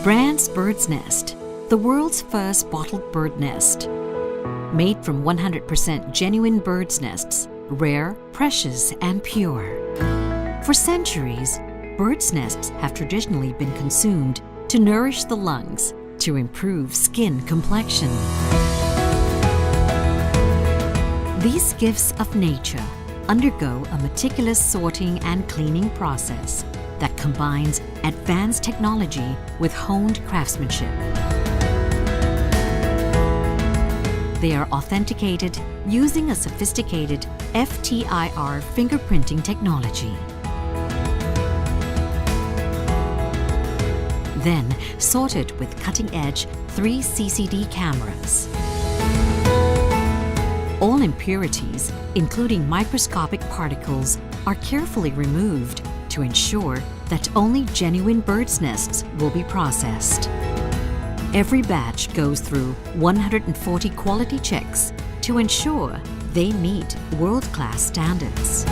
Brand's Bird's Nest, the world's first bottled bird nest. Made from 100% genuine bird's nests, rare, precious, and pure. For centuries, bird's nests have traditionally been consumed to nourish the lungs, to improve skin complexion. These gifts of nature undergo a meticulous sorting and cleaning process that combines advanced technology with honed craftsmanship. They are authenticated using a sophisticated FTIR fingerprinting technology. Then sorted with cutting-edge 3CCD cameras. All impurities, including microscopic particles, are carefully removed to ensure that only genuine bird's nests will be processed. Every batch goes through 140 quality checks to ensure they meet world-class standards.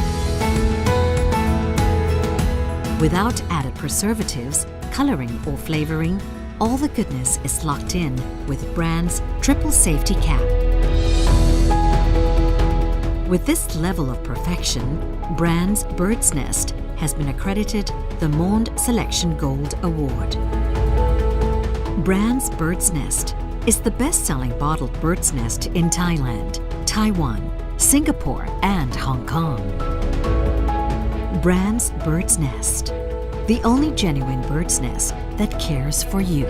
Without added preservatives, coloring, or flavoring, all the goodness is locked in with Brand's triple safety cap. With this level of perfection, Brand's Bird's Nest has been accredited the Monde Selection Gold Award. Brand's Bird's Nest is the best-selling bottled bird's nest in Thailand, Taiwan, Singapore, and Hong Kong. Brand's Bird's Nest, the only genuine bird's nest that cares for you.